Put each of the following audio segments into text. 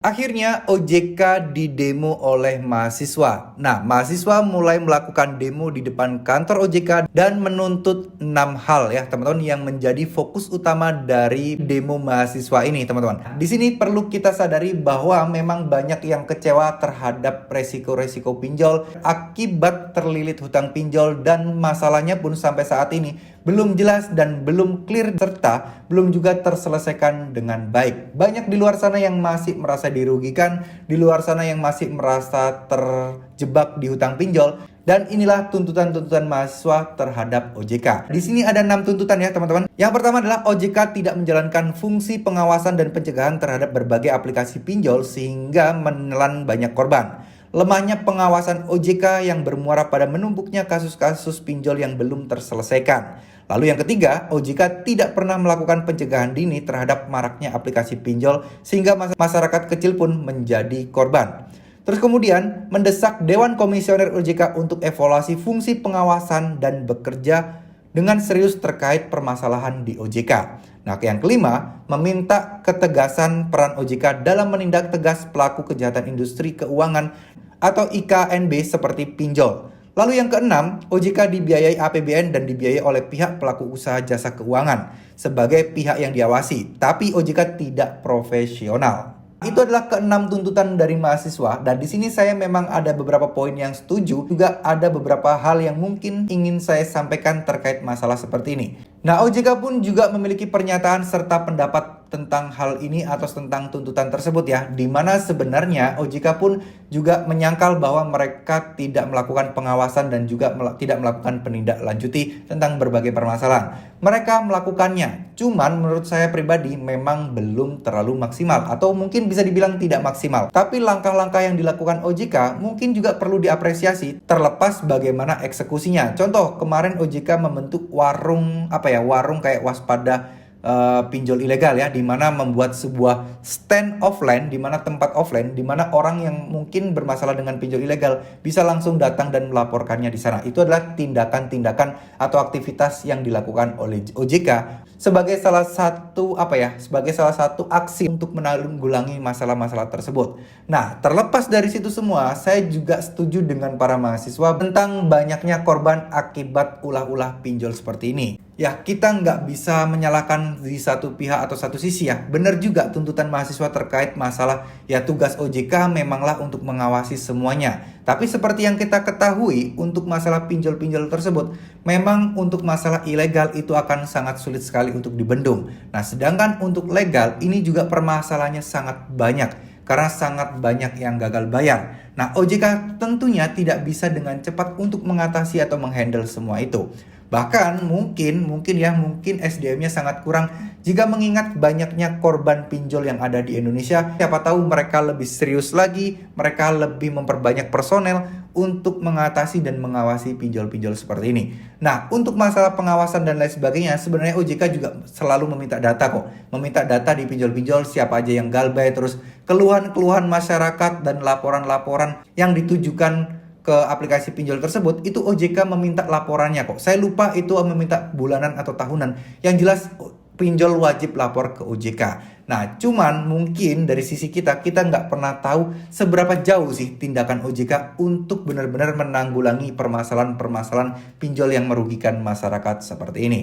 Akhirnya OJK didemo oleh mahasiswa. Nah, mahasiswa mulai melakukan demo di depan kantor OJK dan menuntut 6 hal ya, teman-teman, yang menjadi fokus utama dari demo mahasiswa ini, teman-teman. Di sini perlu kita sadari bahwa memang banyak yang kecewa terhadap resiko-resiko pinjol akibat terlilit hutang pinjol, dan masalahnya pun sampai saat ini belum jelas dan belum clear serta belum juga terselesaikan dengan baik. Banyak di luar sana yang masih merasa dirugikan, di luar sana yang masih merasa terjebak di hutang pinjol, dan inilah tuntutan-tuntutan mahasiswa terhadap OJK. Di sini ada 6 tuntutan ya, teman-teman. Yang pertama adalah OJK tidak menjalankan fungsi pengawasan dan pencegahan terhadap berbagai aplikasi pinjol sehingga menelan banyak korban. Lemahnya pengawasan OJK yang bermuara pada menumpuknya kasus-kasus pinjol yang belum terselesaikan. Lalu yang ketiga, OJK tidak pernah melakukan pencegahan dini terhadap maraknya aplikasi pinjol sehingga masyarakat kecil pun menjadi korban. Terus kemudian mendesak Dewan Komisioner OJK untuk evaluasi fungsi pengawasan dan bekerja dengan serius terkait permasalahan di OJK. Nah, yang kelima, meminta ketegasan peran OJK dalam menindak tegas pelaku kejahatan industri keuangan atau IKNB seperti pinjol. Lalu yang keenam, OJK dibiayai APBN dan dibiayai oleh pihak pelaku usaha jasa keuangan sebagai pihak yang diawasi, tapi OJK tidak profesional. Itu adalah keenam tuntutan dari mahasiswa, dan di sini saya memang ada beberapa poin yang setuju, juga ada beberapa hal yang mungkin ingin saya sampaikan terkait masalah seperti ini. Nah, OJK pun juga memiliki pernyataan serta pendapat tentang hal ini atau tentang tuntutan tersebut ya, di mana sebenarnya OJK pun juga menyangkal bahwa mereka tidak melakukan pengawasan dan juga tidak melakukan penindaklanjuti tentang berbagai permasalahan. Mereka melakukannya, cuman menurut saya pribadi memang belum terlalu maksimal atau mungkin bisa dibilang tidak maksimal. Tapi langkah-langkah yang dilakukan OJK mungkin juga perlu diapresiasi terlepas bagaimana eksekusinya. Contoh, kemarin OJK membentuk warung kayak waspada pinjol ilegal ya, di mana membuat sebuah stand offline, di mana tempat offline, di mana orang yang mungkin bermasalah dengan pinjol ilegal bisa langsung datang dan melaporkannya di sana. Itu adalah tindakan-tindakan atau aktivitas yang dilakukan oleh OJK sebagai salah satu aksi untuk menanggulangi masalah-masalah tersebut. Nah, terlepas dari situ semua, saya juga setuju dengan para mahasiswa tentang banyaknya korban akibat ulah-ulah pinjol seperti ini. Ya, kita nggak bisa menyalahkan di satu pihak atau satu sisi ya. Benar juga tuntutan mahasiswa terkait masalah ya, tugas OJK memanglah untuk mengawasi semuanya. Tapi seperti yang kita ketahui, untuk masalah pinjol-pinjol tersebut, memang untuk masalah ilegal itu akan sangat sulit sekali untuk dibendung. Nah, sedangkan untuk legal ini juga permasalahannya sangat banyak, karena sangat banyak yang gagal bayar. Nah, OJK tentunya tidak bisa dengan cepat untuk mengatasi atau menghandle semua itu. Bahkan mungkin SDM-nya sangat kurang jika mengingat banyaknya korban pinjol yang ada di Indonesia. Siapa tahu mereka lebih serius lagi, mereka lebih memperbanyak personel untuk mengatasi dan mengawasi pinjol-pinjol seperti ini. Nah, untuk masalah pengawasan dan lain sebagainya, sebenarnya OJK juga selalu meminta data kok. Meminta data di pinjol-pinjol, siapa aja yang galbay, terus keluhan-keluhan masyarakat dan laporan-laporan yang ditujukan ke aplikasi pinjol tersebut, itu OJK meminta laporannya kok. Saya lupa itu meminta bulanan atau tahunan. Yang jelas pinjol wajib lapor ke OJK. Nah, cuman mungkin dari sisi kita nggak pernah tahu seberapa jauh sih tindakan OJK untuk benar-benar menanggulangi permasalahan-permasalahan pinjol yang merugikan masyarakat seperti ini.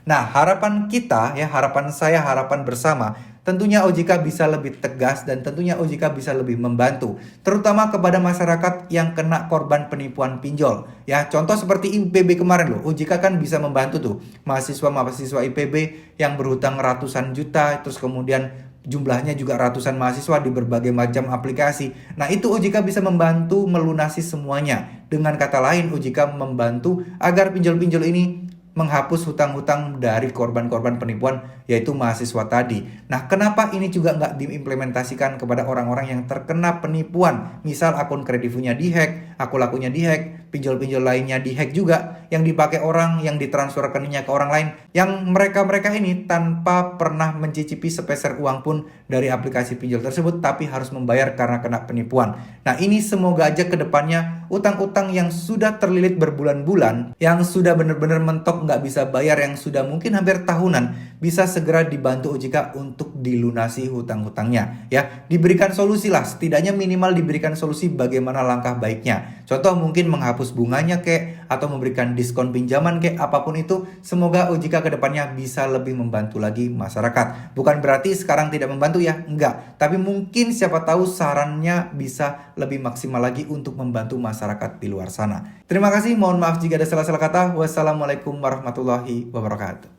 Nah, harapan kita ya, harapan saya, harapan bersama, tentunya OJK bisa lebih tegas dan tentunya OJK bisa lebih membantu, terutama kepada masyarakat yang kena korban penipuan pinjol. Ya, contoh seperti IPB kemarin loh, OJK kan bisa membantu tuh mahasiswa-mahasiswa IPB yang berhutang ratusan juta, terus kemudian jumlahnya juga ratusan mahasiswa di berbagai macam aplikasi. Nah, itu OJK bisa membantu melunasi semuanya. Dengan kata lain, OJK membantu agar pinjol-pinjol ini menghapus hutang-hutang dari korban-korban penipuan, yaitu mahasiswa tadi. Nah, kenapa ini juga nggak diimplementasikan kepada orang-orang yang terkena penipuan? Misal akun kredivonya dihack, akun lakunya dihack, pinjol-pinjol lainnya dihack juga, yang dipakai orang, yang ditransfer rekeningnya ke orang lain, yang mereka-mereka ini tanpa pernah mencicipi sepeser uang pun dari aplikasi pinjol tersebut, tapi harus membayar karena kena penipuan. Nah, ini semoga aja ke depannya utang-utang yang sudah terlilit berbulan-bulan, yang sudah benar-benar mentok nggak bisa bayar, yang sudah mungkin hampir tahunan, bisa segera dibantu OJK untuk dilunasi hutang-hutangnya. Ya, diberikan solusi lah, setidaknya minimal diberikan solusi bagaimana langkah baiknya. Contoh mungkin menghapus bunganya kek, atau memberikan diskon pinjaman kek, apapun itu. Semoga OJK kedepannya bisa lebih membantu lagi masyarakat. Bukan berarti sekarang tidak membantu ya, enggak. Tapi mungkin siapa tahu sarannya bisa lebih maksimal lagi untuk membantu masyarakat di luar sana. Terima kasih, mohon maaf jika ada salah-salah kata. Wassalamualaikum warahmatullahi wabarakatuh.